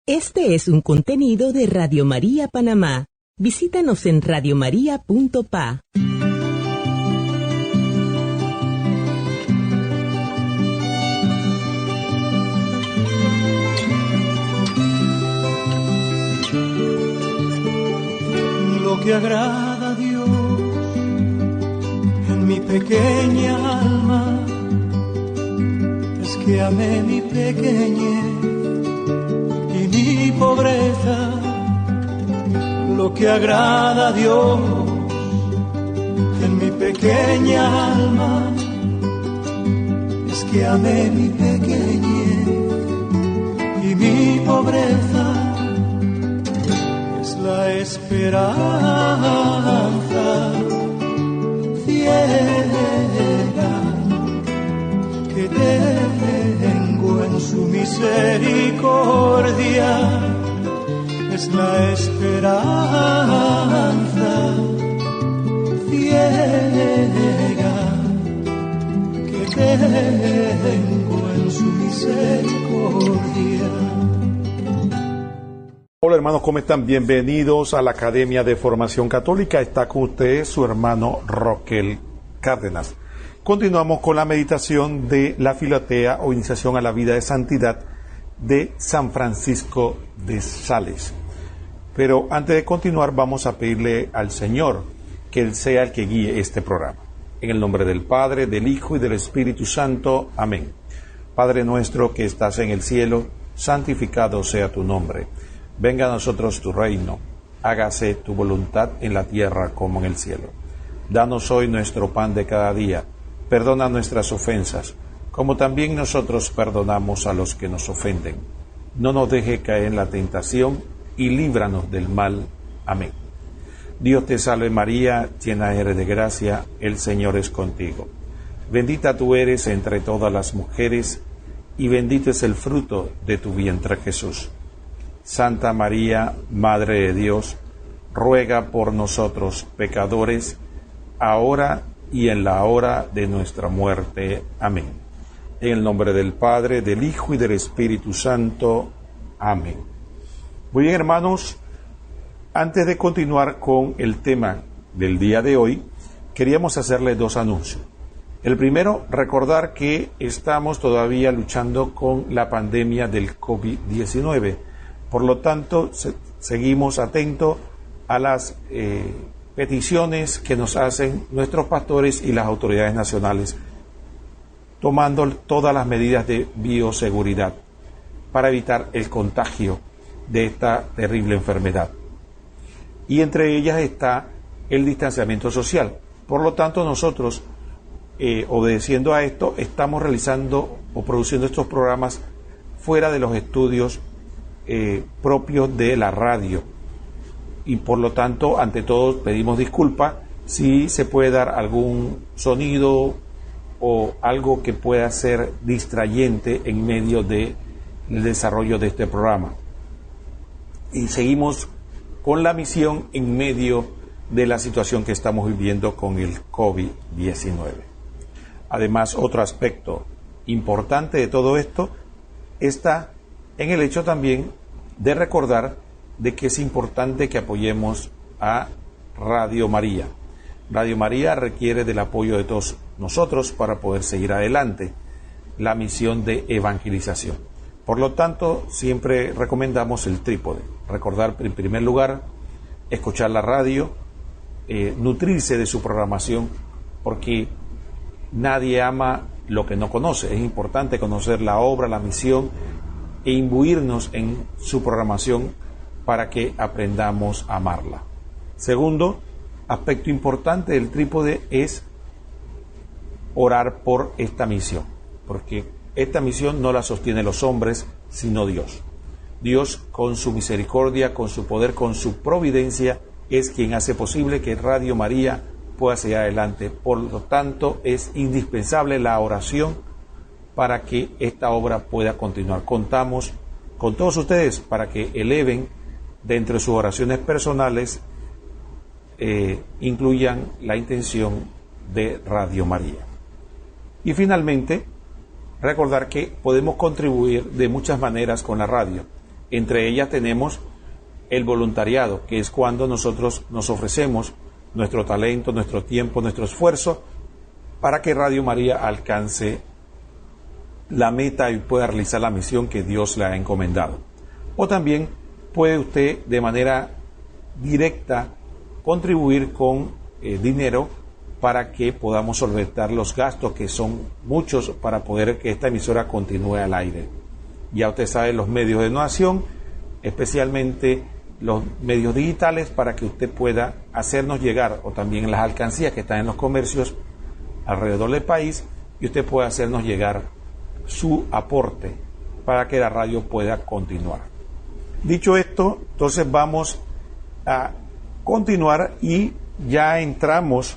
Este es un contenido de Radio María Panamá. Visítanos en radiomaria.pa. Lo que agrada a Dios en mi pequeña alma es que amé mi pequeñez y mi pobreza. Lo que agrada a Dios en mi pequeña alma es que amé mi pequeñez y mi pobreza. Es la esperanza ciega que tengo en su misericordia. Es la esperanza ciega que tengo en su misericordia. Hola hermanos, ¿cómo están? Bienvenidos a la Academia de Formación Católica. Está con ustedes su hermano Roquel Cárdenas. Continuamos con la meditación de la Filotea o Iniciación a la Vida de Santidad de San Francisco de Sales. Pero antes de continuar vamos a pedirle al Señor que Él sea el que guíe este programa. En el nombre del Padre, del Hijo y del Espíritu Santo. Amén. Padre nuestro que estás en el cielo, santificado sea tu nombre. Venga a nosotros tu reino. Hágase tu voluntad en la tierra como en el cielo. Danos hoy nuestro pan de cada día. Perdona nuestras ofensas, como también nosotros perdonamos a los que nos ofenden. No nos deje caer en la tentación y líbranos del mal. Amén. Dios te salve María, llena eres de gracia, el Señor es contigo. Bendita tú eres entre todas las mujeres, y bendito es el fruto de tu vientre Jesús. Santa María, Madre de Dios, ruega por nosotros pecadores, ahora y en la hora de nuestra muerte. Amén. En el nombre del Padre, del Hijo y del Espíritu Santo. Amén. Muy bien, hermanos, antes de continuar con el tema del día de hoy, queríamos hacerles dos anuncios. El primero, recordar que estamos todavía luchando con la pandemia del COVID-19. Por lo tanto, seguimos atentos a las peticiones que nos hacen nuestros pastores y las autoridades nacionales, tomando todas las medidas de bioseguridad para evitar el contagio de esta terrible enfermedad. Y entre ellas está el distanciamiento social. Por lo tanto, nosotros, obedeciendo a esto, estamos realizando o produciendo estos programas fuera de los estudios propios de la radio. Y por lo tanto, ante todo, pedimos disculpas si se puede dar algún sonido o algo que pueda ser distrayente en medio del desarrollo de este programa. Y seguimos con la misión en medio de la situación que estamos viviendo con el COVID-19. Además, otro aspecto importante de todo esto está en el hecho también de recordar de que es importante que apoyemos a Radio María. Radio María requiere del apoyo de todos nosotros para poder seguir adelante la misión de evangelización. Por lo tanto, siempre recomendamos el trípode. Recordar, en primer lugar, escuchar la radio, nutrirse de su programación, porque nadie ama lo que no conoce. Es importante conocer la obra, la misión e imbuirnos en su programación para que aprendamos a amarla. Segundo aspecto importante del trípode es orar por esta misión, porque esta misión no la sostienen los hombres, sino Dios. Dios, con su misericordia, con su poder, con su providencia, es quien hace posible que Radio María pueda seguir adelante. Por lo tanto, es indispensable la oración para que esta obra pueda continuar. Contamos con todos ustedes para que eleven de entre sus oraciones personales, incluyan la intención de Radio María. Y finalmente, recordar que podemos contribuir de muchas maneras con la radio. Entre ellas tenemos el voluntariado, que es cuando nosotros nos ofrecemos nuestro talento, nuestro tiempo, nuestro esfuerzo para que Radio María alcance la meta y pueda realizar la misión que Dios le ha encomendado. O también puede usted de manera directa contribuir con dinero para que podamos solventar los gastos, que son muchos, para poder que esta emisora continúe al aire. Ya usted sabe los medios de donación, especialmente los medios digitales, para que usted pueda hacernos llegar, o también las alcancías que están en los comercios alrededor del país, y usted pueda hacernos llegar su aporte para que la radio pueda continuar. Dicho esto, entonces vamos a continuar y ya entramos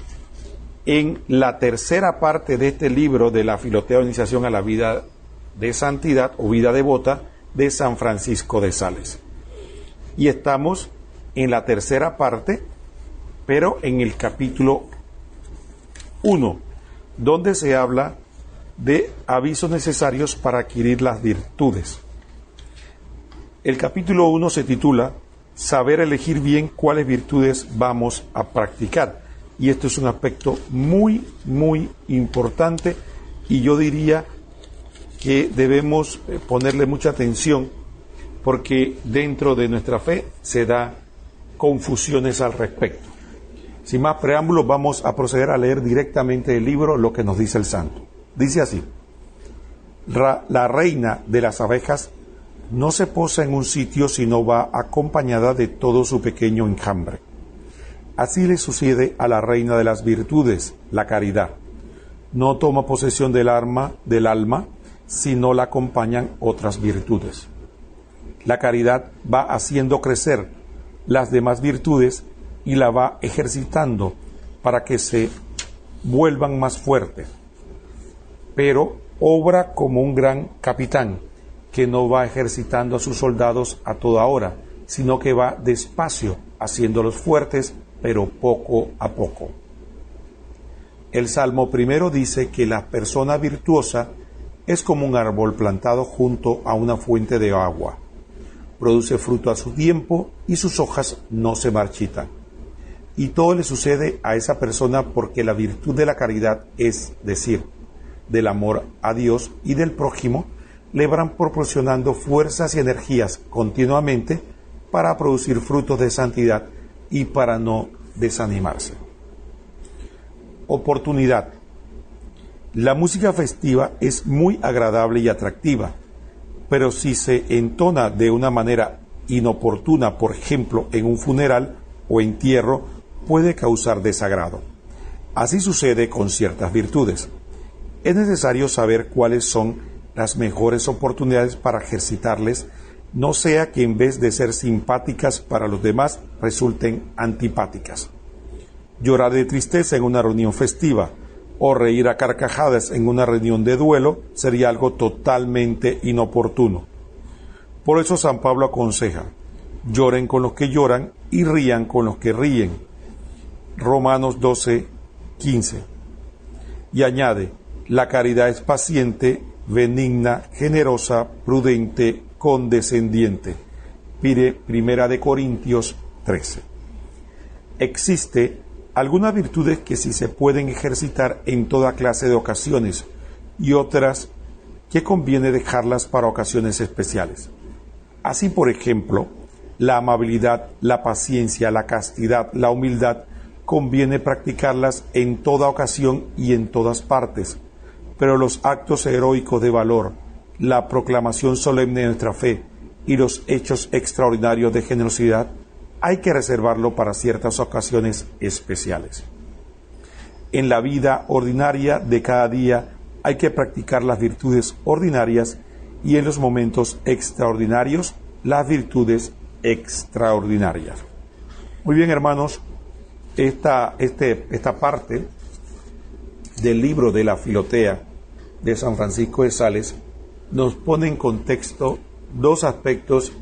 en la tercera parte de este libro de la Filotea o Iniciación a la Vida de Santidad o Vida Devota de San Francisco de Sales. Y estamos en la tercera parte, pero en el capítulo 1, donde se habla de avisos necesarios para adquirir las virtudes. El capítulo 1 se titula Saber elegir bien cuáles virtudes vamos a practicar. Y esto es un aspecto muy, muy importante, y yo diría que debemos ponerle mucha atención, porque dentro de nuestra fe se da confusiones al respecto. Sin más preámbulos, vamos a proceder a leer directamente del libro lo que nos dice el santo. Dice así: la reina de las abejas no se posa en un sitio si no va acompañada de todo su pequeño enjambre. Así le sucede a la reina de las virtudes, la caridad. No toma posesión del alma si no la acompañan otras virtudes. La caridad va haciendo crecer las demás virtudes y la va ejercitando para que se vuelvan más fuertes. Pero obra como un gran capitán que no va ejercitando a sus soldados a toda hora, sino que va despacio, haciéndolos fuertes, pero poco a poco. El Salmo primero dice que la persona virtuosa es como un árbol plantado junto a una fuente de agua. Produce fruto a su tiempo y sus hojas no se marchitan. Y todo le sucede a esa persona porque la virtud de la caridad, es decir, del amor a Dios y del prójimo, le van proporcionando fuerzas y energías continuamente para producir frutos de santidad y para no desanimarse. Oportunidad. La música festiva es muy agradable y atractiva, pero si se entona de una manera inoportuna, por ejemplo, en un funeral o entierro, puede causar desagrado. Así sucede con ciertas virtudes. Es necesario saber cuáles son las mejores oportunidades para ejercitarles, no sea que en vez de ser simpáticas para los demás, resulten antipáticas. Llorar de tristeza en una reunión festiva o reír a carcajadas en una reunión de duelo sería algo totalmente inoportuno. Por eso San Pablo aconseja: lloren con los que lloran y rían con los que ríen. Romanos 12:15. Y añade: la caridad es paciente, benigna, generosa, prudente, condescendiente. Primera de Corintios 13. Existe algunas virtudes que sí se pueden ejercitar en toda clase de ocasiones, y otras que conviene dejarlas para ocasiones especiales. Así, por ejemplo, la amabilidad, la paciencia, la castidad, la humildad, conviene practicarlas en toda ocasión y en todas partes, pero los actos heroicos de valor, la proclamación solemne de nuestra fe y los hechos extraordinarios de generosidad hay que reservarlo para ciertas ocasiones especiales. En la vida ordinaria de cada día hay que practicar las virtudes ordinarias, y en los momentos extraordinarios las virtudes extraordinarias. Muy bien, hermanos, esta parte del libro de la Filotea de San Francisco de Sales nos pone en contexto dos aspectos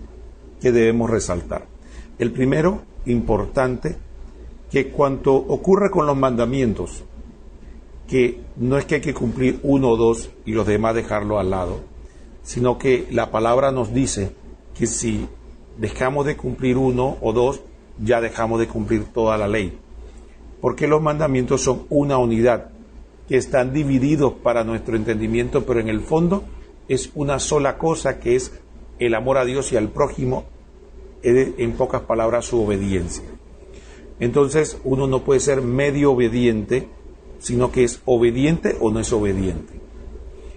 que debemos resaltar. El primero, importante, que cuanto ocurre con los mandamientos, que no es que hay que cumplir uno o dos y los demás dejarlo al lado, sino que la palabra nos dice que si dejamos de cumplir uno o dos, ya dejamos de cumplir toda la ley. Porque los mandamientos son una unidad, que están divididos para nuestro entendimiento, pero en el fondo es una sola cosa, que es el amor a Dios y al prójimo, en pocas palabras, su obediencia. Entonces, uno no puede ser medio obediente, sino que es obediente o no es obediente.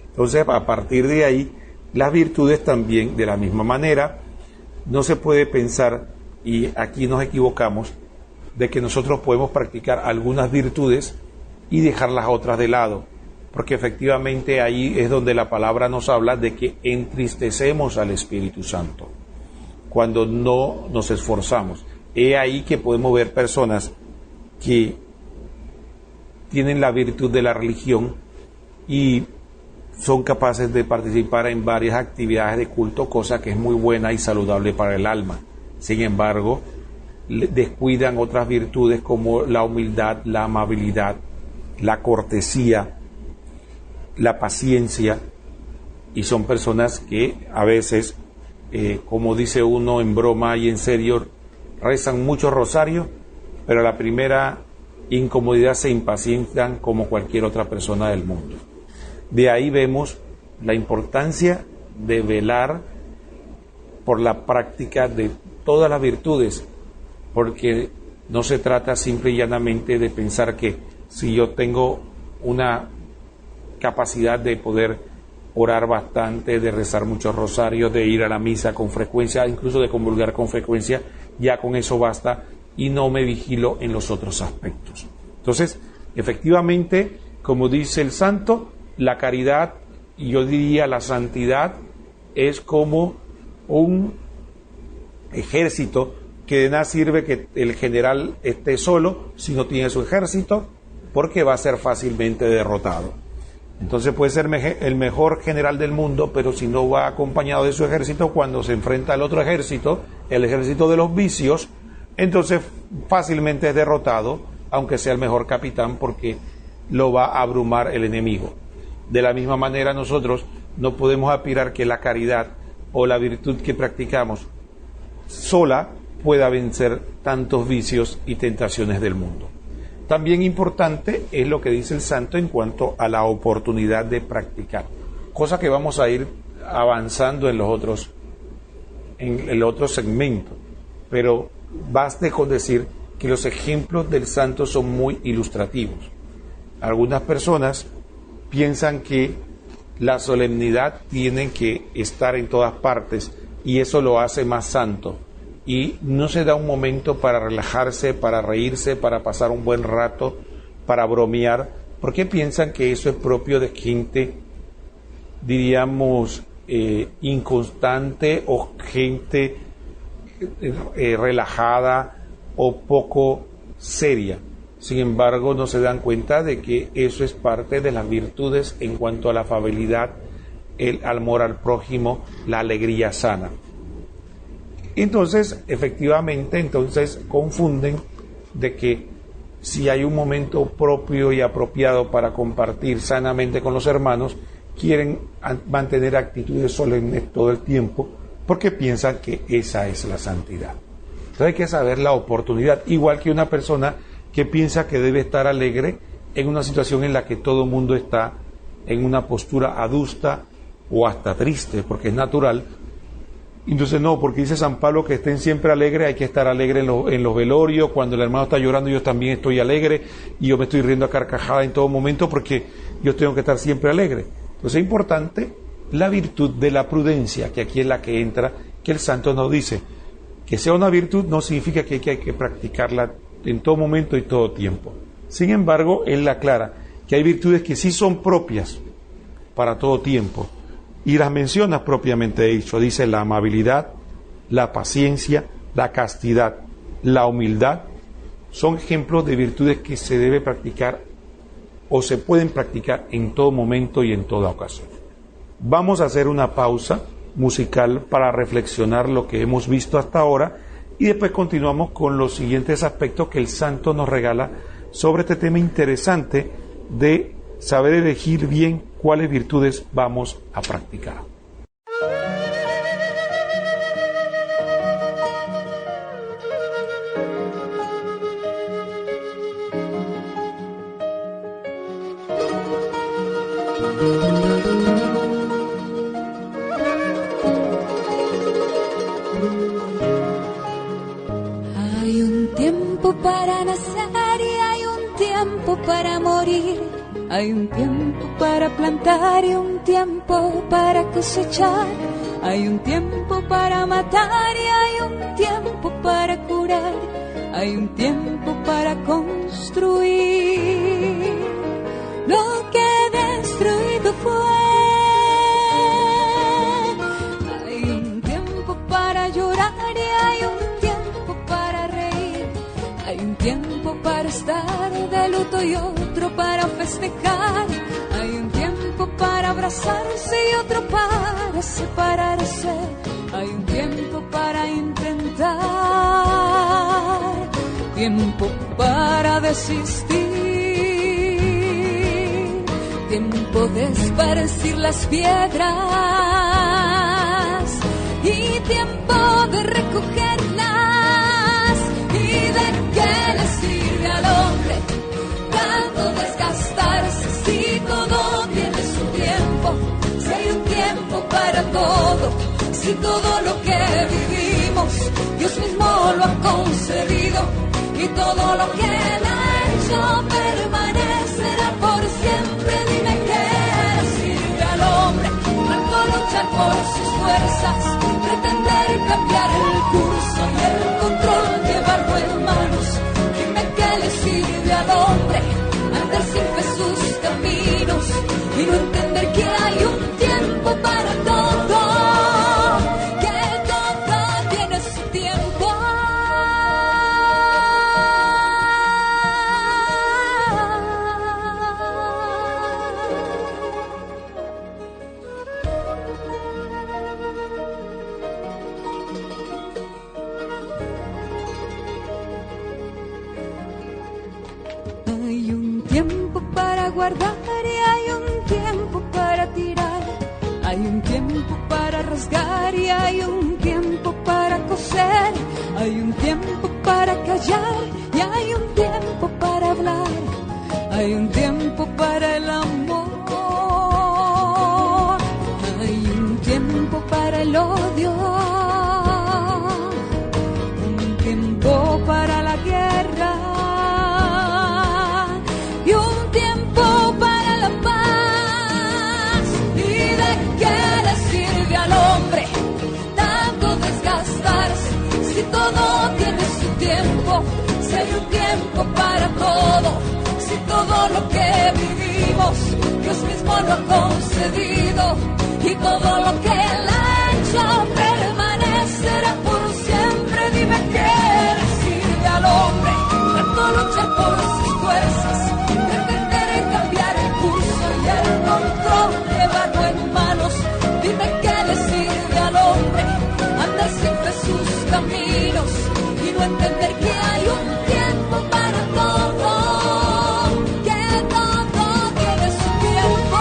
Entonces, a partir de ahí, las virtudes también, de la misma manera, no se puede pensar, y aquí nos equivocamos, de que nosotros podemos practicar algunas virtudes y dejar las otras de lado, porque efectivamente ahí es donde la palabra nos habla de que entristecemos al Espíritu Santo, cuando no nos esforzamos. Es ahí que podemos ver personas que tienen la virtud de la religión y son capaces de participar en varias actividades de culto, cosa que es muy buena y saludable para el alma. Sin embargo, descuidan otras virtudes como la humildad, la amabilidad, la cortesía, la paciencia, y son personas que a veces, como dice uno en broma y en serio, rezan muchos rosarios, pero a la primera incomodidad se impacientan como cualquier otra persona del mundo. De ahí vemos la importancia de velar por la práctica de todas las virtudes, porque no se trata simple y llanamente de pensar que si yo tengo una capacidad de poder orar bastante, de rezar muchos rosarios, de ir a la misa con frecuencia, incluso de comulgar con frecuencia, ya con eso basta y no me vigilo en los otros aspectos. Entonces, efectivamente, como dice el santo, la caridad, y yo diría la santidad, es como un ejército que de nada sirve que el general esté solo si no tiene su ejército, porque va a ser fácilmente derrotado. Entonces puede ser el mejor general del mundo, pero si no va acompañado de su ejército, cuando se enfrenta al otro ejército, el ejército de los vicios, entonces fácilmente es derrotado, aunque sea el mejor capitán, porque lo va a abrumar el enemigo. De la misma manera, nosotros no podemos aspirar que la caridad o la virtud que practicamos sola pueda vencer tantos vicios y tentaciones del mundo. También importante es lo que dice el santo en cuanto a la oportunidad de practicar, cosa que vamos a ir avanzando en el otro segmento, pero baste con decir que los ejemplos del santo son muy ilustrativos. Algunas personas piensan que la solemnidad tiene que estar en todas partes y eso lo hace más santo, y no se da un momento para relajarse, para reírse, para pasar un buen rato, para bromear, porque piensan que eso es propio de gente, diríamos, inconstante, o gente relajada o poco seria. Sin embargo, no se dan cuenta de que eso es parte de las virtudes en cuanto a la afabilidad, el amor al prójimo, la alegría sana. Entonces, efectivamente, confunden de que si hay un momento propio y apropiado para compartir sanamente con los hermanos, quieren mantener actitudes solemnes todo el tiempo, porque piensan que esa es la santidad. Entonces hay que saber la oportunidad, igual que una persona que piensa que debe estar alegre en una situación en la que todo el mundo está en una postura adusta o hasta triste, porque es natural. Entonces no, porque dice San Pablo que estén siempre alegres, hay que estar alegre en los velorios, cuando el hermano está llorando yo también estoy alegre, y yo me estoy riendo a carcajada en todo momento porque yo tengo que estar siempre alegre. Entonces es importante la virtud de la prudencia, que aquí es la que entra, que el santo nos dice. Que sea una virtud no significa que hay que practicarla en todo momento y todo tiempo. Sin embargo, él aclara que hay virtudes que sí son propias para todo tiempo, y las menciona propiamente dicho. Dice la amabilidad, la paciencia, la castidad, la humildad. Son ejemplos de virtudes que se debe practicar o se pueden practicar en todo momento y en toda ocasión. Vamos a hacer una pausa musical para reflexionar lo que hemos visto hasta ahora, y después continuamos con los siguientes aspectos que el santo nos regala sobre este tema interesante de saber elegir bien cuáles virtudes vamos a practicar. Hay un tiempo para nacer y hay un tiempo para morir. Hay un tiempo para plantar y un tiempo para cosechar. Hay un tiempo para matar y hay un tiempo para curar. Hay un tiempo para construir lo que destruido fue. Hay un tiempo para llorar y hay un tiempo para reír. Hay un tiempo para estar de luto y otro para festejar. Hay un tiempo para abrazarse y otro para separarse. Hay un tiempo para intentar, tiempo para desistir, tiempo de esparcir las piedras y tiempo de recogerlas. ¿Y de qué le sirve al hombre tanto desgastarse si todo tiene su tiempo? Si hay un tiempo para todo, si todo lo que vivimos Dios mismo lo ha concedido y todo lo que Él ha hecho permanecerá por siempre. Dime qué le sirve al hombre tanto luchar por sus fuerzas, pretender cambiar el curso y el control llevarlo en manos. Dime qué le sirve al hombre andar sin fe sus caminos y no entender que hay un tiempo para todo, que todo tiene su tiempo. Hay un tiempo para guardar y hay un tiempo para tirar. Hay un tiempo para rasgar y hay un tiempo para coser. Hay un tiempo para callar y hay un tiempo para hablar. Hay un tiempo para el amor. Hay un tiempo para el odio. Un tiempo para la guerra. Y un tiempo para la paz. ¿Y de qué le sirve al hombre tanto desgastarse si todo tiene su tiempo? Si hay un tiempo para todo, si todo lo que vivimos Dios mismo lo ha concedido y todo lo que Él ha hecho permanecerá por siempre. Dime qué le sirve al hombre tanto luchar por sus fuerzas, pretender cambiar el curso y el control llevarlo en manos. Dime qué le sirve al hombre andar sin fe sus caminos y no entender que hay un tiempo para todo, que todo tiene su tiempo.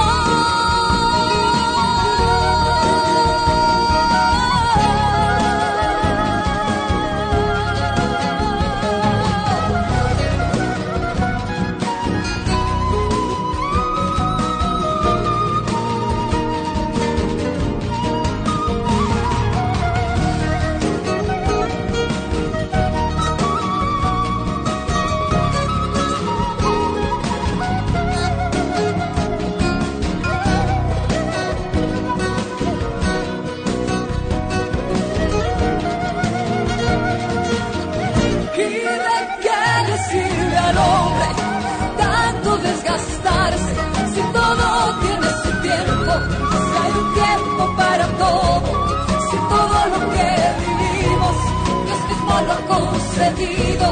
¿Y de qué le sirve al hombre tanto desgastarse si todo tiene su tiempo? Si hay un tiempo para todo, si todo lo que vivimos Dios mismo lo ha concedido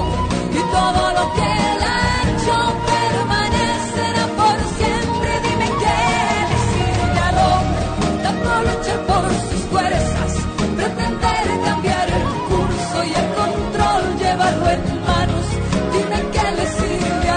y todo lo que Él ha hecho permanecerá por siempre. Dime qué le sirve al hombre tanto luchar por sus fuerzas, pretender cambiar el curso y el control llevarlo en manos. Dime qué le sirve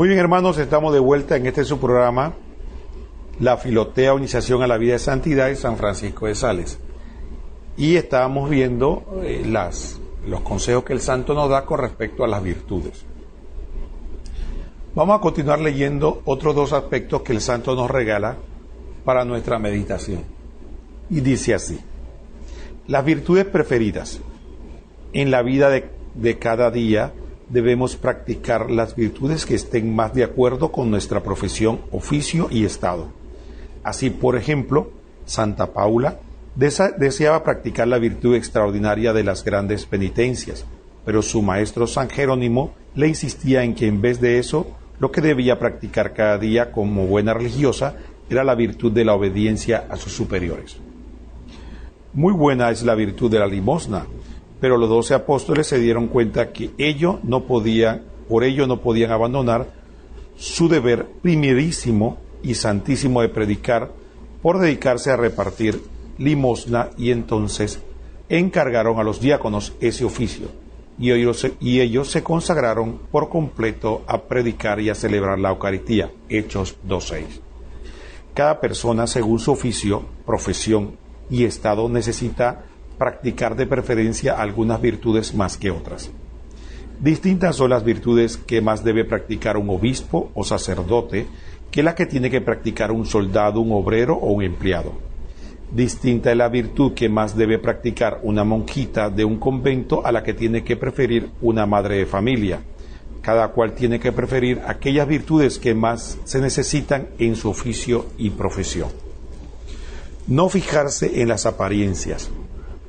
Muy bien, hermanos, estamos de vuelta en este su programa, La Filotea o Iniciación a la Vida de Santidad de San Francisco de Sales. Y estábamos viendo los consejos que el santo nos da con respecto a las virtudes. Vamos a continuar leyendo otros dos aspectos que el santo nos regala para nuestra meditación. Y dice así: las virtudes preferidas. En la vida de cada día debemos practicar las virtudes que estén más de acuerdo con nuestra profesión, oficio y estado. Así, por ejemplo, Santa Paula deseaba practicar la virtud extraordinaria de las grandes penitencias, pero su maestro San Jerónimo le insistía en que en vez de eso, lo que debía practicar cada día como buena religiosa era la virtud de la obediencia a sus superiores. Muy buena es la virtud de la limosna, pero los 12 apóstoles se dieron cuenta que por ello no podían abandonar su deber primerísimo y santísimo de predicar por dedicarse a repartir limosna, y entonces encargaron a los diáconos ese oficio, y ellos se consagraron por completo a predicar y a celebrar la Eucaristía. Hechos 2:6. Cada persona, según su oficio, profesión y estado, necesita practicar de preferencia algunas virtudes más que otras. Distintas son las virtudes que más debe practicar un obispo o sacerdote que las que tiene que practicar un soldado, un obrero o un empleado. Distinta es la virtud que más debe practicar una monjita de un convento a la que tiene que preferir una madre de familia. Cada cual tiene que preferir aquellas virtudes que más se necesitan en su oficio y profesión. No fijarse en las apariencias.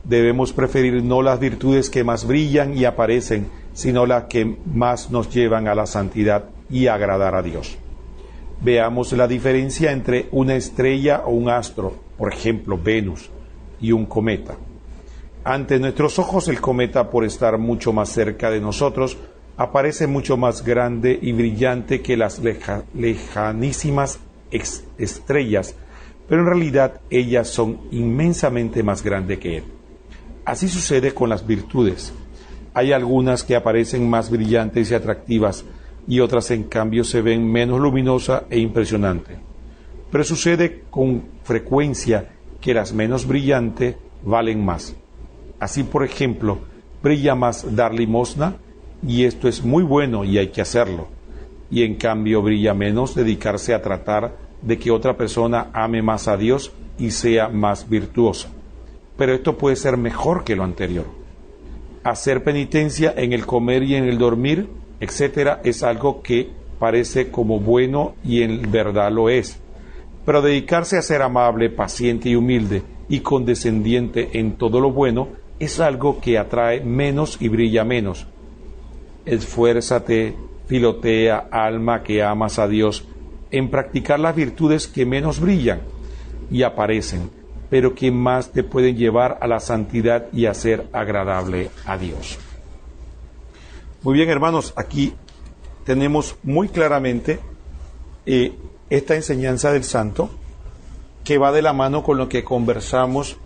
Debemos preferir no las virtudes que más brillan y aparecen, sino las que más nos llevan a la santidad y a agradar a Dios. Veamos la diferencia entre una estrella o un astro, por ejemplo Venus, y un cometa. Ante nuestros ojos el cometa, por estar mucho más cerca de nosotros, aparece mucho más grande y brillante que las lejanísimas estrellas, pero en realidad ellas son inmensamente más grandes que él. Así sucede con las virtudes. Hay algunas que aparecen más brillantes y atractivas, y otras en cambio se ven menos luminosas e impresionantes. Pero sucede con frecuencia que las menos brillantes valen más. Así, por ejemplo, brilla más dar limosna, y esto es muy bueno y hay que hacerlo. Y en cambio brilla menos dedicarse a tratar de que otra persona ame más a Dios y sea más virtuosa. Pero esto puede ser mejor que lo anterior. Hacer penitencia en el comer y en el dormir, etcétera, es algo que parece como bueno y en verdad lo es. Pero dedicarse a ser amable, paciente y humilde y condescendiente en todo lo bueno es algo que atrae menos y brilla menos. Esfuérzate, Filotea, alma que amas a Dios, en practicar las virtudes que menos brillan y aparecen, pero que más te pueden llevar a la santidad y a ser agradable a Dios. Muy bien, hermanos, aquí tenemos muy claramente esta enseñanza del santo que va de la mano con lo que conversamos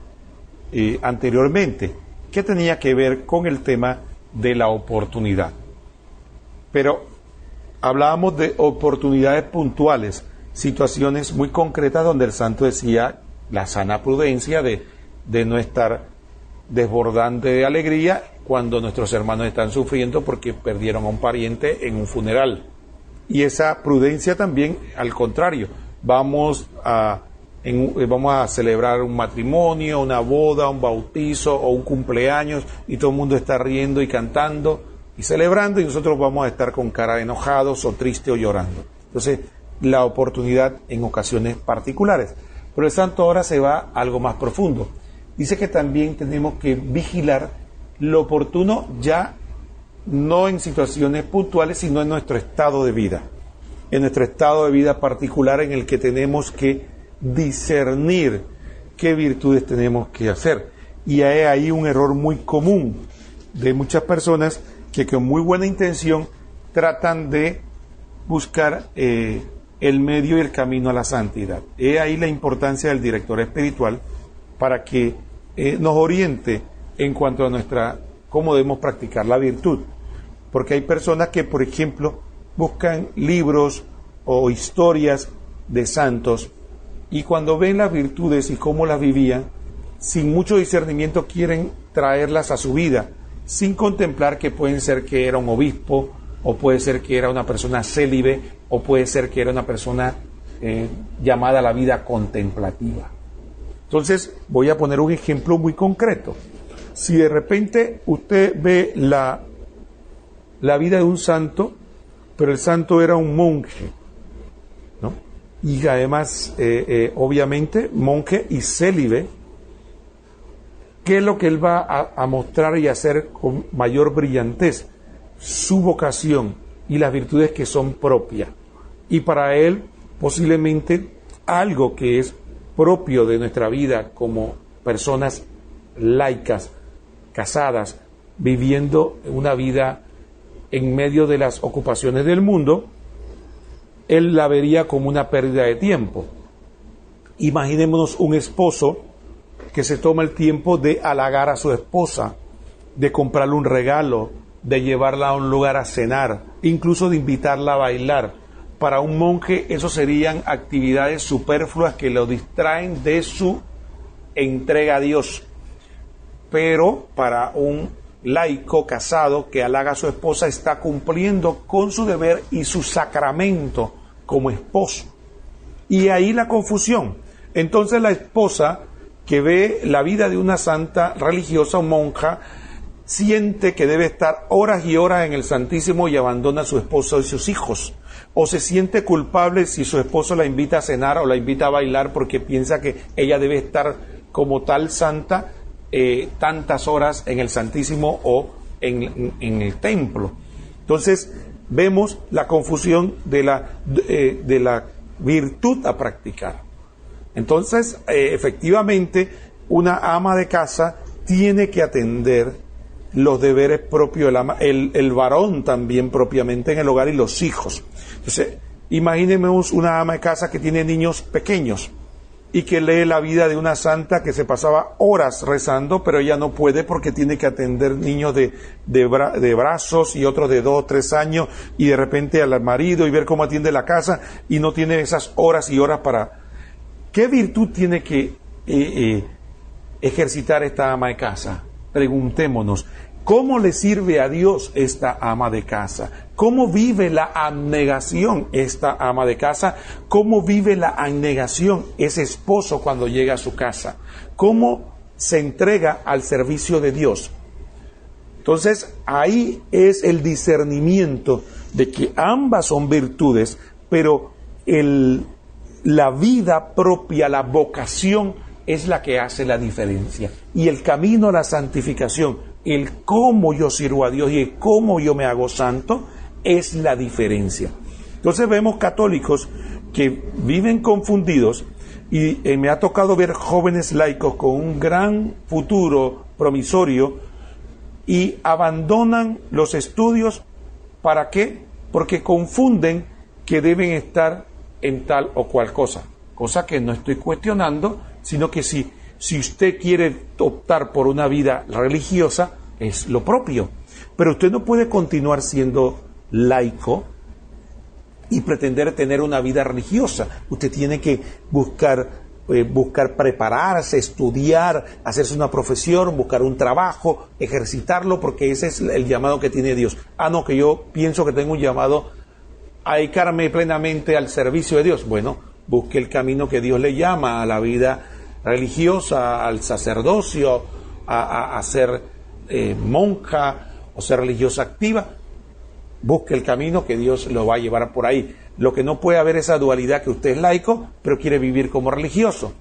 anteriormente, que tenía que ver con el tema de la oportunidad. Pero hablábamos de oportunidades puntuales, situaciones muy concretas donde el santo decía la sana prudencia de no estar desbordante de alegría cuando nuestros hermanos están sufriendo porque perdieron a un pariente en un funeral. Y esa prudencia también, al contrario, vamos a celebrar un matrimonio, una boda, un bautizo o un cumpleaños y todo el mundo está riendo y cantando y celebrando, y nosotros vamos a estar con cara de enojados o triste o llorando. Entonces, la oportunidad en ocasiones particulares. Pero el santo ahora se va a algo más profundo. Dice que también tenemos que vigilar lo oportuno, ya no en situaciones puntuales, sino en nuestro estado de vida. En nuestro estado de vida particular, en el que tenemos que discernir qué virtudes tenemos que hacer. Y hay ahí un error muy común de muchas personas que con muy buena intención tratan de buscar el medio y el camino a la santidad. He ahí la importancia del director espiritual para que nos oriente en cuanto a cómo debemos practicar la virtud. Porque hay personas que, por ejemplo, buscan libros o historias de santos y cuando ven las virtudes y cómo las vivían, sin mucho discernimiento quieren traerlas a su vida, sin contemplar que pueden ser que era un obispo, o puede ser que era una persona célibe, o puede ser que era una persona llamada a la vida contemplativa. Entonces, voy a poner un ejemplo muy concreto. Si de repente usted ve la vida de un santo, pero el santo era un monje, ¿no? Y además, obviamente, monje y célibe, ¿qué es lo que él va a mostrar y hacer con mayor brillantez? Su vocación y las virtudes que son propias. Y para él, posiblemente, algo que es propio de nuestra vida como personas laicas, casadas, viviendo una vida en medio de las ocupaciones del mundo, él la vería como una pérdida de tiempo. Imaginémonos un esposo que se toma el tiempo de halagar a su esposa, de comprarle un regalo, de llevarla a un lugar a cenar, incluso de invitarla a bailar. Para un monje eso serían actividades superfluas que lo distraen de su entrega a Dios. Pero para un laico casado que halaga a su esposa está cumpliendo con su deber y su sacramento como esposo. Y ahí la confusión. Entonces la esposa que ve la vida de una santa religiosa o monja siente que debe estar horas y horas en el Santísimo y abandona a su esposo y sus hijos. O se siente culpable si su esposo la invita a cenar o la invita a bailar porque piensa que ella debe estar como tal santa tantas horas en el Santísimo o en el templo. Entonces vemos la confusión de la virtud a practicar. Entonces, efectivamente, una ama de casa tiene que atender los deberes propios del ama, el varón también propiamente en el hogar y los hijos. Entonces, imaginemos una ama de casa que tiene niños pequeños y que lee la vida de una santa que se pasaba horas rezando, pero ella no puede porque tiene que atender niños de brazos y otros de 2 o 3 años y de repente al marido y ver cómo atiende la casa y no tiene esas horas y horas para... ¿Qué virtud tiene que ejercitar esta ama de casa? Preguntémonos, ¿cómo le sirve a Dios esta ama de casa? ¿Cómo vive la abnegación esta ama de casa? ¿Cómo vive la abnegación ese esposo cuando llega a su casa? ¿Cómo se entrega al servicio de Dios? Entonces, ahí es el discernimiento de que ambas son virtudes, pero la vida propia, la vocación, es la que hace la diferencia. Y el camino a la santificación, el cómo yo sirvo a Dios y el cómo yo me hago santo, es la diferencia. Entonces vemos católicos que viven confundidos y me ha tocado ver jóvenes laicos con un gran futuro promisorio y abandonan los estudios. ¿Para qué? Porque confunden que deben estar en tal o cual cosa que no estoy cuestionando, sino que si usted quiere optar por una vida religiosa, es lo propio. Pero usted no puede continuar siendo laico y pretender tener una vida religiosa. Usted tiene que buscar prepararse, estudiar, hacerse una profesión, buscar un trabajo, ejercitarlo, porque ese es el llamado que tiene Dios. No, que yo pienso que tengo un llamado a dedicarme plenamente al servicio de Dios. Bueno, busque el camino que Dios le llama a la vida religiosa, al sacerdocio, a ser monja o ser religiosa activa. Busque el camino que Dios lo va a llevar por ahí. Lo que no puede haber esa dualidad que usted es laico, pero quiere vivir como religioso.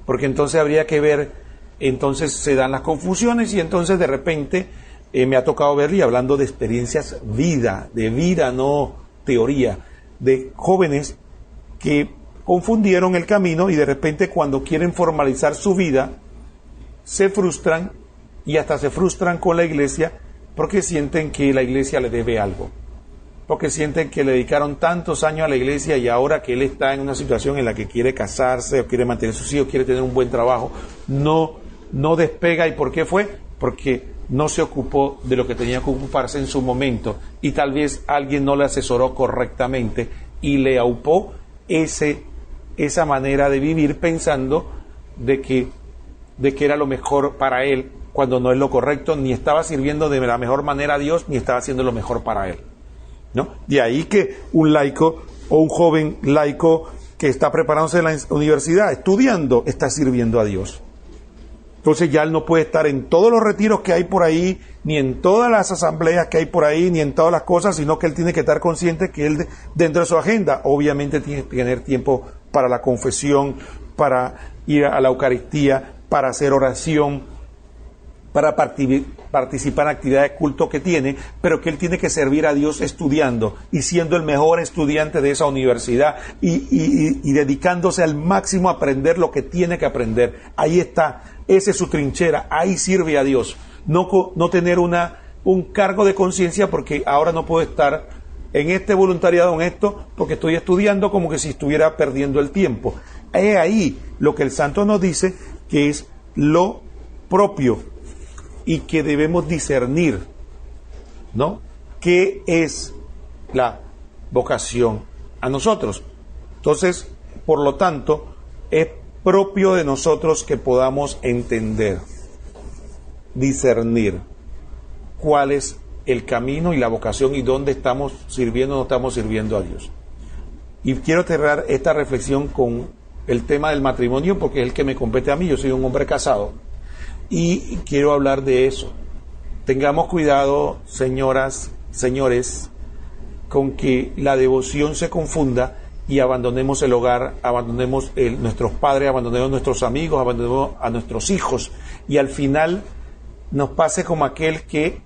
Porque entonces habría que ver, entonces se dan las confusiones y entonces de repente me ha tocado ver, y hablando de experiencias de vida, no teoría, de jóvenes que confundieron el camino y de repente cuando quieren formalizar su vida se frustran y hasta se frustran con la iglesia porque sienten que la iglesia le debe algo, porque sienten que le dedicaron tantos años a la iglesia y ahora que él está en una situación en la que quiere casarse o quiere mantener sus hijos, quiere tener un buen trabajo, no despega. ¿Y por qué fue? Porque no se ocupó de lo que tenía que ocuparse en su momento y tal vez alguien no le asesoró correctamente y le aupó esa manera de vivir pensando de que era lo mejor para él, cuando no es lo correcto, ni estaba sirviendo de la mejor manera a Dios, ni estaba haciendo lo mejor para él, ¿no? De ahí que un laico o un joven laico que está preparándose en la universidad, estudiando, está sirviendo a Dios. Entonces ya él no puede estar en todos los retiros que hay por ahí, ni en todas las asambleas que hay por ahí, ni en todas las cosas, sino que él tiene que estar consciente que él, dentro de su agenda, obviamente tiene que tener tiempo para la confesión, para ir a la Eucaristía, para hacer oración, para participar en actividades de culto que tiene, pero que él tiene que servir a Dios estudiando y siendo el mejor estudiante de esa universidad y dedicándose al máximo a aprender lo que tiene que aprender. Ahí está, esa es su trinchera, ahí sirve a Dios. No tener un cargo de conciencia porque ahora no puedo estar en este voluntariado, en esto, porque estoy estudiando como que si estuviera perdiendo el tiempo. Es ahí lo que el santo nos dice que es lo propio y que debemos discernir, ¿no? ¿Qué es la vocación a nosotros? Entonces, por lo tanto, es propio de nosotros que podamos entender, discernir cuál es el camino y la vocación y dónde estamos sirviendo o no estamos sirviendo a Dios. Y quiero cerrar esta reflexión con el tema del matrimonio porque es el que me compete a mí. Yo soy un hombre casado y quiero hablar de eso. Tengamos cuidado, señoras, señores, con que la devoción se confunda y abandonemos el hogar, abandonemos nuestros padres, abandonemos nuestros amigos, abandonemos a nuestros hijos y al final nos pase como aquel que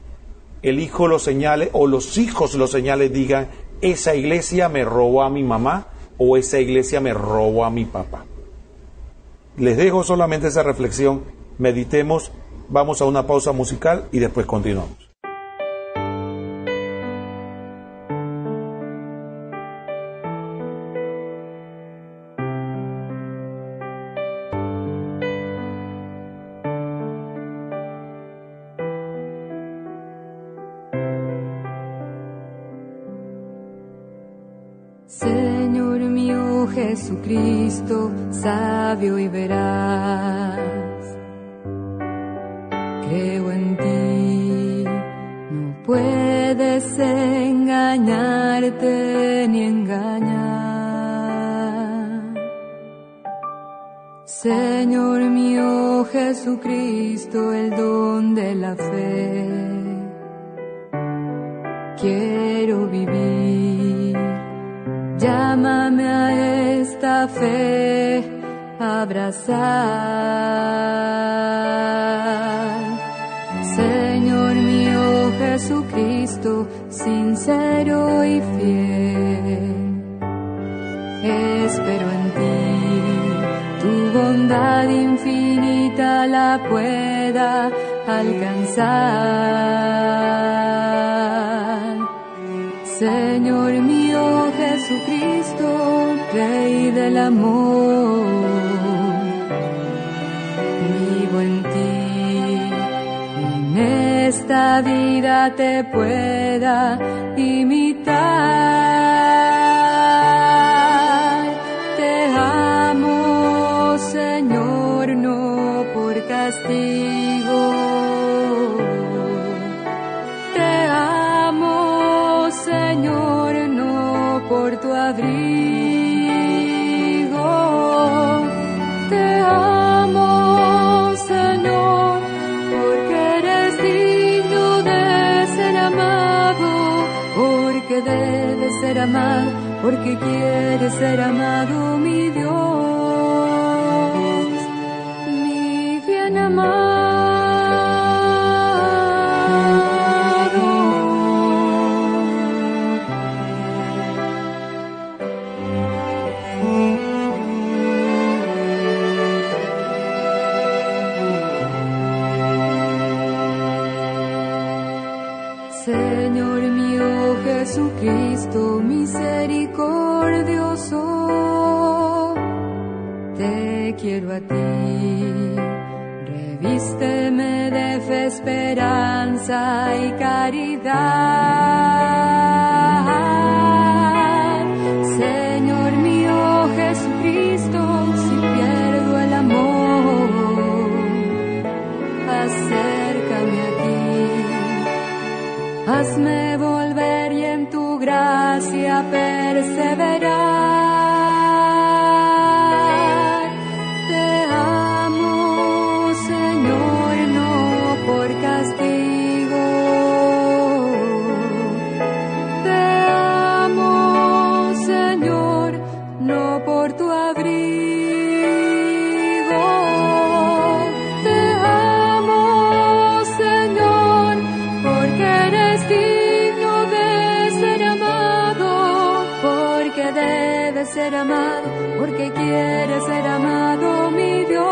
el hijo lo señale o los hijos lo señalen, digan, esa iglesia me robó a mi mamá o esa iglesia me robó a mi papá. Les dejo solamente esa reflexión, meditemos, vamos a una pausa musical y después continuamos. Señor mío Jesucristo, sabio y veraz, creo en ti, no puedes engañarte ni engañar. Señor mío Jesucristo, el don de la fe, quiero vivir. Llámame a esta fe a abrazar. Señor mío Jesucristo, sincero y fiel, espero en ti, tu bondad infinita la pueda alcanzar. Señor mío Jesucristo, Rey del amor, vivo en ti, en esta vida te pueda imitar. Te amo, Señor, no por castigo. Te amo, Señor, no por tu abrigo. Te amo, Señor, porque eres digno de ser amado, porque debes ser amado, porque quieres ser amado, mi Dios, mi bien amado. Señor mío Jesucristo, misericordioso, te quiero a ti, vísteme de fe, esperanza y caridad. Señor mío Jesucristo, si pierdo el amor, acércame a ti. Hazme volver y en tu gracia perseverar. Ser amado, porque quiere ser amado, mi Dios,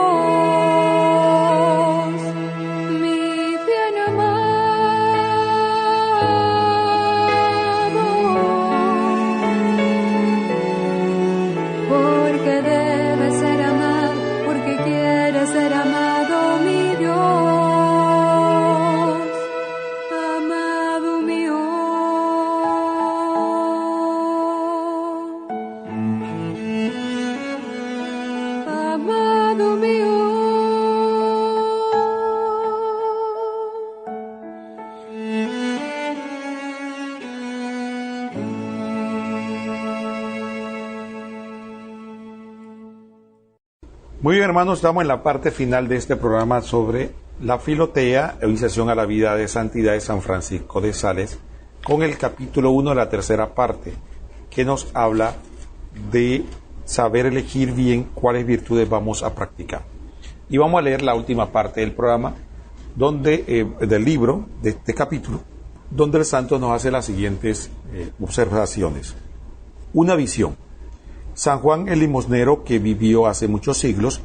mi bien amado, porque debe ser amado, porque quiere ser amado, mi Dios, amado mío. Muy bien, hermanos, estamos en la parte final de este programa sobre la Filotea o iniciación a la vida de santidad de San Francisco de Sales, con el capítulo 1 de la tercera parte, que nos habla de saber elegir bien cuáles virtudes vamos a practicar. Y vamos a leer la última parte del programa, del libro, de este capítulo, donde el santo nos hace las siguientes observaciones. Una visión. San Juan el Limosnero, que vivió hace muchos siglos,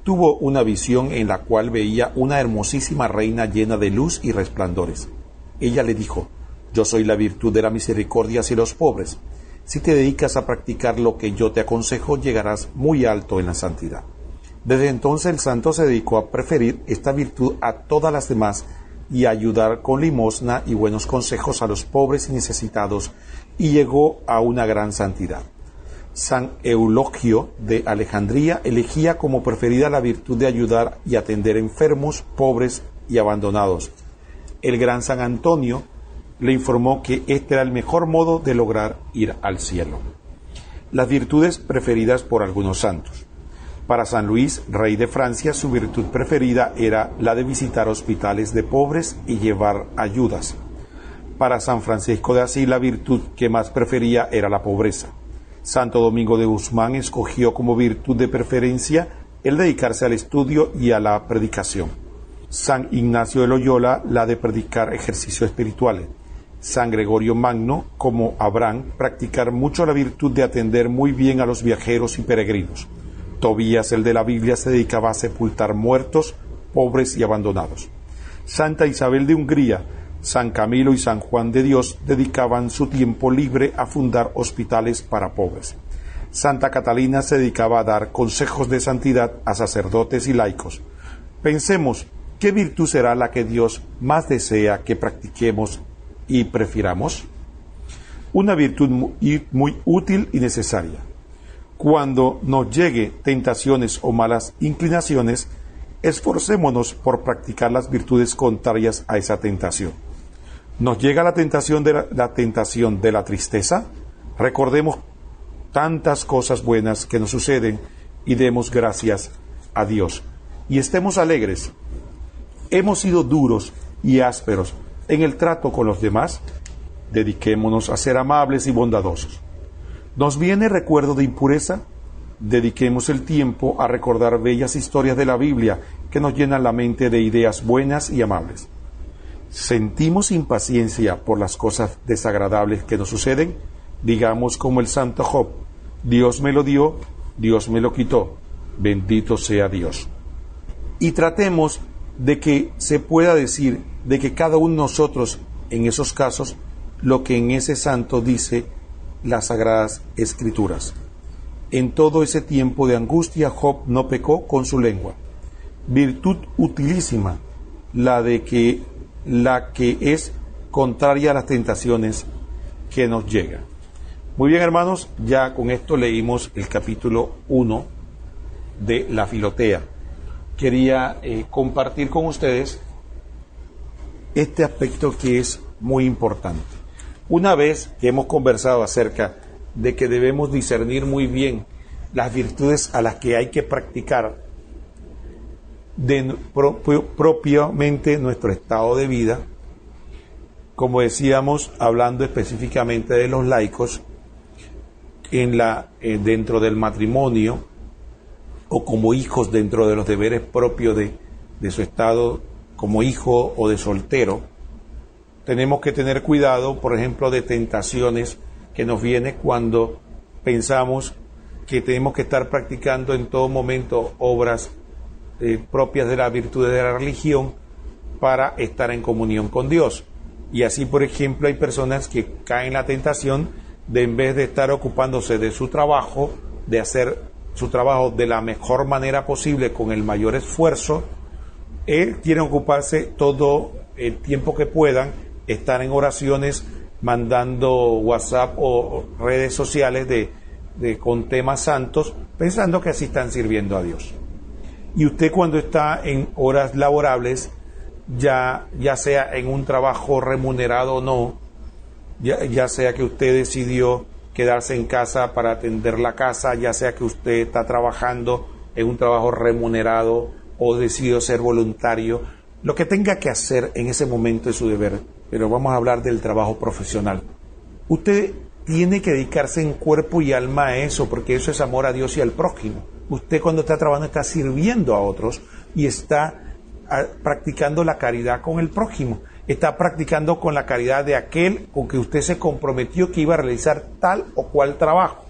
tuvo una visión en la cual veía una hermosísima reina llena de luz y resplandores. Ella le dijo: yo soy la virtud de la misericordia hacia los pobres. Si te dedicas a practicar lo que yo te aconsejo, llegarás muy alto en la santidad. Desde entonces el santo se dedicó a preferir esta virtud a todas las demás y a ayudar con limosna y buenos consejos a los pobres y necesitados, y llegó a una gran santidad. San Eulogio de Alejandría elegía como preferida la virtud de ayudar y atender enfermos, pobres y abandonados. El gran San Antonio le informó que este era el mejor modo de lograr ir al cielo. Las virtudes preferidas por algunos santos. Para San Luis, rey de Francia, su virtud preferida era la de visitar hospitales de pobres y llevar ayudas. Para San Francisco de Asís, la virtud que más prefería era la pobreza. Santo Domingo de Guzmán escogió como virtud de preferencia el dedicarse al estudio y a la predicación. San Ignacio de Loyola, la de predicar ejercicios espirituales. San Gregorio Magno, como Abraham, practicar mucho la virtud de atender muy bien a los viajeros y peregrinos. Tobías, el de la Biblia, se dedicaba a sepultar muertos, pobres y abandonados. Santa Isabel de Hungría, San Camilo y San Juan de Dios dedicaban su tiempo libre a fundar hospitales para pobres. Santa Catalina se dedicaba a dar consejos de santidad a sacerdotes y laicos. Pensemos, ¿qué virtud será la que Dios más desea que practiquemos y prefiramos? Una virtud muy útil y necesaria. Cuando nos llegue tentaciones o malas inclinaciones, esforcémonos por practicar las virtudes contrarias a esa tentación. ¿Nos llega la tentación de la tristeza? Recordemos tantas cosas buenas que nos suceden y demos gracias a Dios. Y estemos alegres. Hemos sido duros y ásperos en el trato con los demás. Dediquémonos a ser amables y bondadosos. ¿Nos viene recuerdo de impureza? Dediquemos el tiempo a recordar bellas historias de la Biblia que nos llenan la mente de ideas buenas y amables. ¿Sentimos impaciencia por las cosas desagradables que nos suceden? Digamos como el santo Job: Dios me lo dio, Dios me lo quitó, bendito sea Dios. Y tratemos de que se pueda decir de que cada uno de nosotros, en esos casos, lo que en ese santo dice las Sagradas Escrituras. En todo ese tiempo de angustia, Job no pecó con su lengua. virtud utilísima, la que es contraria a las tentaciones que nos llegan. Muy bien, hermanos, ya con esto leímos el capítulo 1 de la Filotea. Quería compartir con ustedes este aspecto que es muy importante. Una vez que hemos conversado acerca de que debemos discernir muy bien las virtudes a las que hay que practicar propiamente nuestro estado de vida, como decíamos, hablando específicamente de los laicos, dentro del matrimonio, o como hijos dentro de los deberes propios de su estado como hijo o de soltero, tenemos que tener cuidado, por ejemplo, de tentaciones que nos vienen cuando pensamos que tenemos que estar practicando en todo momento obras propias de las virtudes de la religión para estar en comunión con Dios. Y así, por ejemplo, hay personas que caen en la tentación de, en vez de estar ocupándose de su trabajo, de hacer su trabajo de la mejor manera posible, con el mayor esfuerzo, quieren ocuparse todo el tiempo que puedan, estar en oraciones, mandando WhatsApp o redes sociales con temas santos, pensando que así están sirviendo a Dios. Y usted, cuando está en horas laborables, ya sea en un trabajo remunerado o no, ya sea que usted decidió quedarse en casa para atender la casa, ya sea que usted está trabajando en un trabajo remunerado o decidió ser voluntario, lo que tenga que hacer en ese momento es su deber. Pero vamos a hablar del trabajo profesional. Usted tiene que dedicarse en cuerpo y alma a eso, porque eso es amor a Dios y al prójimo. Usted, cuando está trabajando, está sirviendo a otros y está practicando la caridad con el prójimo. Está practicando con la caridad de aquel con que usted se comprometió que iba a realizar tal o cual trabajo.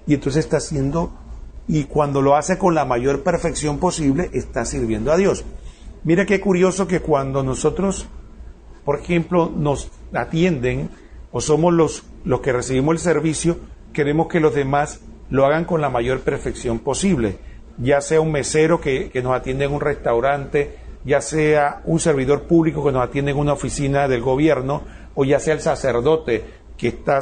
Y entonces está haciendo, y cuando lo hace con la mayor perfección posible, está sirviendo a Dios. Mira qué curioso que cuando nosotros, por ejemplo, nos atienden o somos los que recibimos el servicio, queremos que los demás lo hagan con la mayor perfección posible, ya sea un mesero que nos atiende en un restaurante, ya sea un servidor público que nos atiende en una oficina del gobierno, o ya sea el sacerdote que está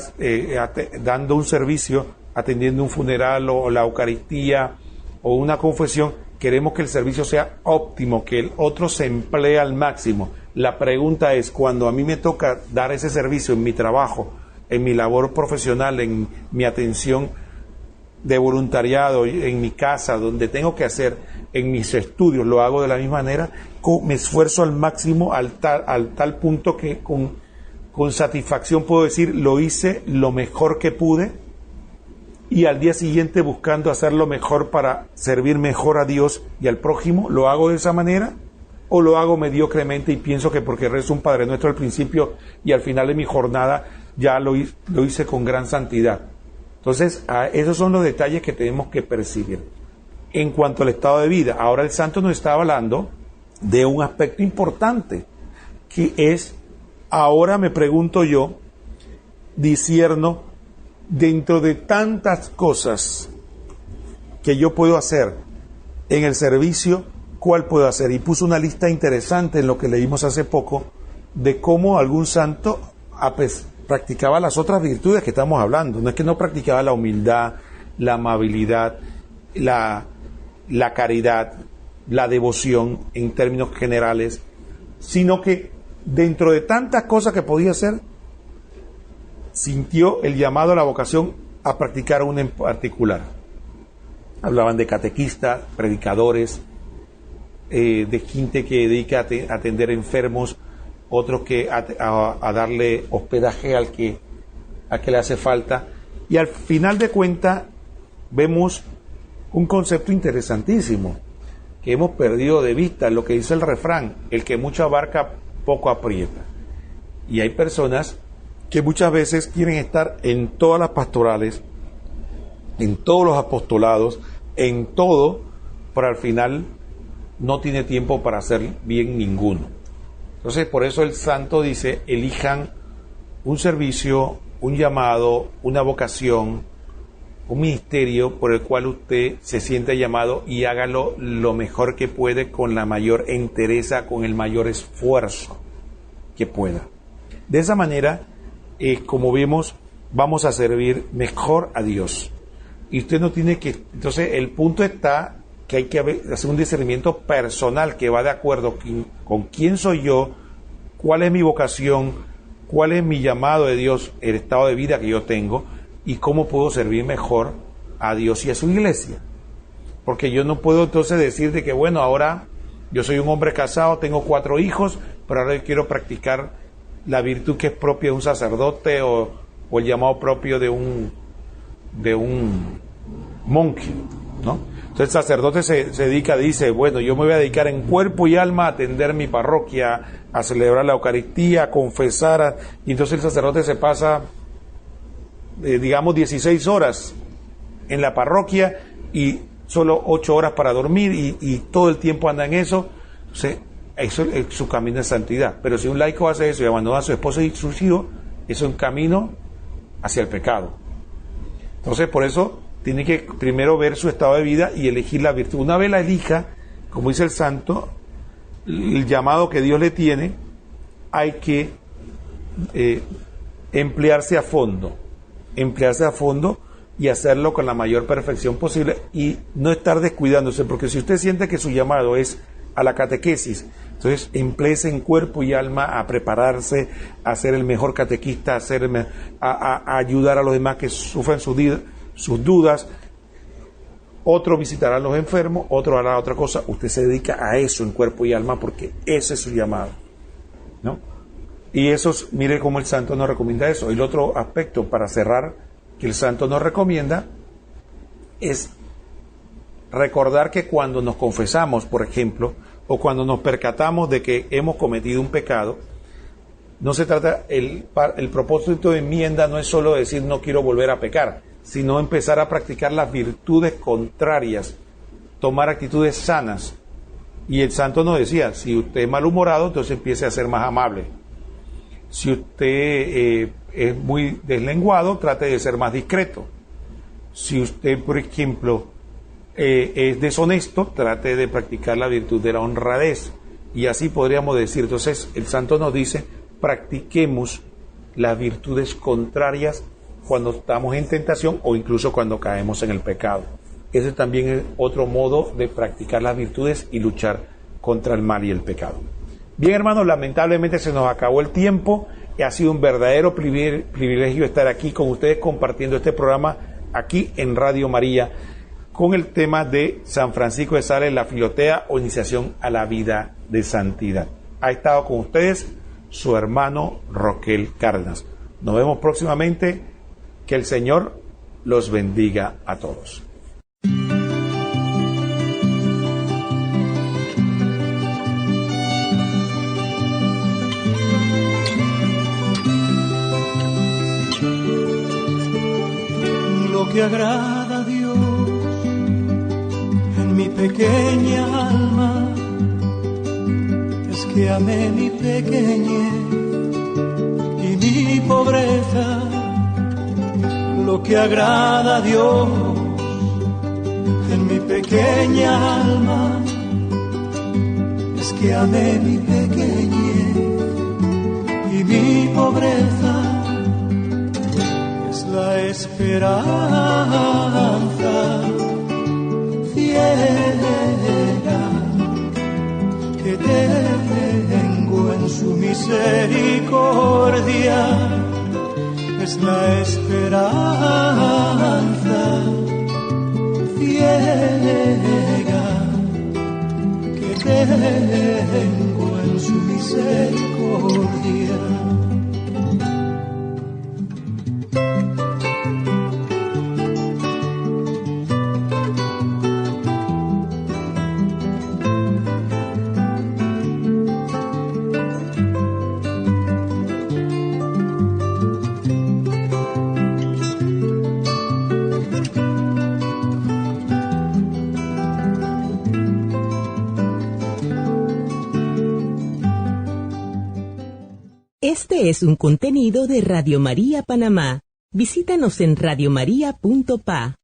dando un servicio, atendiendo un funeral o la Eucaristía o una confesión. Queremos que el servicio sea óptimo, que el otro se emplee al máximo. La pregunta es, cuando a mí me toca dar ese servicio en mi trabajo, en mi labor profesional, en mi atención de voluntariado, en mi casa, donde tengo que hacer, en mis estudios, lo hago de la misma manera, me esfuerzo al máximo, al tal punto que con satisfacción puedo decir, lo hice lo mejor que pude, y al día siguiente buscando hacerlo mejor para servir mejor a Dios y al prójimo. ¿Lo hago de esa manera? ¿O lo hago mediocremente y pienso que porque rezo un Padre Nuestro al principio y al final de mi jornada ya lo hice con gran santidad? Entonces, esos son los detalles que tenemos que percibir. En cuanto al estado de vida, ahora el santo nos está hablando de un aspecto importante, que es, ahora me pregunto yo, discierno, dentro de tantas cosas que yo puedo hacer en el servicio, ¿cuál puedo hacer? Y puso una lista interesante en lo que leímos hace poco, de cómo algún santo practicaba las otras virtudes que estamos hablando. No es que no practicaba la humildad, la amabilidad, la caridad, la devoción en términos generales, sino que dentro de tantas cosas que podía hacer, sintió el llamado a la vocación a practicar una en particular. Hablaban de catequistas, predicadores, de gente que dedica a atender enfermos, otros que a darle hospedaje al que le hace falta. Y al final de cuentas vemos un concepto interesantísimo que hemos perdido de vista, lo que dice el refrán: el que mucho abarca, poco aprieta. Y hay personas que muchas veces quieren estar en todas las pastorales, en todos los apostolados, en todo, pero al final no tiene tiempo para hacer bien ninguno. Entonces, por eso el santo dice, elijan un servicio, un llamado, una vocación, un ministerio por el cual usted se siente llamado y hágalo lo mejor que puede, con la mayor entereza, con el mayor esfuerzo que pueda. De esa manera, como vemos, vamos a servir mejor a Dios. Y usted no tiene que... Entonces, el punto está que hay que hacer un discernimiento personal que va de acuerdo con quién soy yo, cuál es mi vocación, cuál es mi llamado de Dios, el estado de vida que yo tengo, y cómo puedo servir mejor a Dios y a su iglesia. Porque yo no puedo entonces decir de que, bueno, ahora yo soy un hombre casado, tengo 4 hijos, pero ahora yo quiero practicar la virtud que es propia de un sacerdote o el llamado propio de un monje, ¿no? Entonces el sacerdote se dedica, dice, bueno, yo me voy a dedicar en cuerpo y alma a atender mi parroquia, a celebrar la Eucaristía, a confesar, y entonces el sacerdote se pasa, digamos, 16 horas en la parroquia y solo 8 horas para dormir y todo el tiempo anda en eso. Entonces, eso es su camino de santidad. Pero si un laico hace eso y abandona a su esposa y sus hijos, eso es un camino hacia el pecado. Entonces, por eso tiene que primero ver su estado de vida y elegir la virtud. Una vez la elija, como dice el santo, el llamado que Dios le tiene, hay que emplearse a fondo y hacerlo con la mayor perfección posible y no estar descuidándose, porque si usted siente que su llamado es a la catequesis, entonces empléese en cuerpo y alma a prepararse, a ser el mejor catequista, a ayudar a los demás que sufren sus dudas. Otro visitará a los enfermos, otro hará otra cosa. Usted se dedica a eso en cuerpo y alma porque ese es su llamado, ¿no? Y eso, mire cómo el santo nos recomienda eso. El otro aspecto, para cerrar, que el santo nos recomienda es recordar que cuando nos confesamos, por ejemplo, o cuando nos percatamos de que hemos cometido un pecado, no se trata, el propósito de enmienda no es solo decir no quiero volver a pecar, sino empezar a practicar las virtudes contrarias, tomar actitudes sanas. Y el santo nos decía, si usted es malhumorado, entonces empiece a ser más amable. Si usted es muy deslenguado, trate de ser más discreto. Si usted, por ejemplo, es deshonesto, trate de practicar la virtud de la honradez. Y así podríamos decir. Entonces, el santo nos dice, practiquemos las virtudes contrarias cuando estamos en tentación o incluso cuando caemos en el pecado. Ese también es otro modo de practicar las virtudes y luchar contra el mal y el pecado. Bien, hermanos, lamentablemente se nos acabó el tiempo. Ha sido un verdadero privilegio estar aquí con ustedes compartiendo este programa aquí en Radio María con el tema de San Francisco de Sales, la Filotea o iniciación a la vida de santidad. Ha estado con ustedes su hermano Roquel Cárdenas. Nos vemos próximamente. Que el Señor los bendiga a todos. Lo que agrada a Dios en mi pequeña alma es que amé mi pequeñez y mi pobreza. Lo que agrada a Dios en mi pequeña alma es que amé mi pequeñez y mi pobreza. Es la esperanza ciega que tengo en su misericordia. Es la esperanza ciega que tengo en su misericordia. Este es un contenido de Radio María Panamá. Visítanos en radiomaria.pa.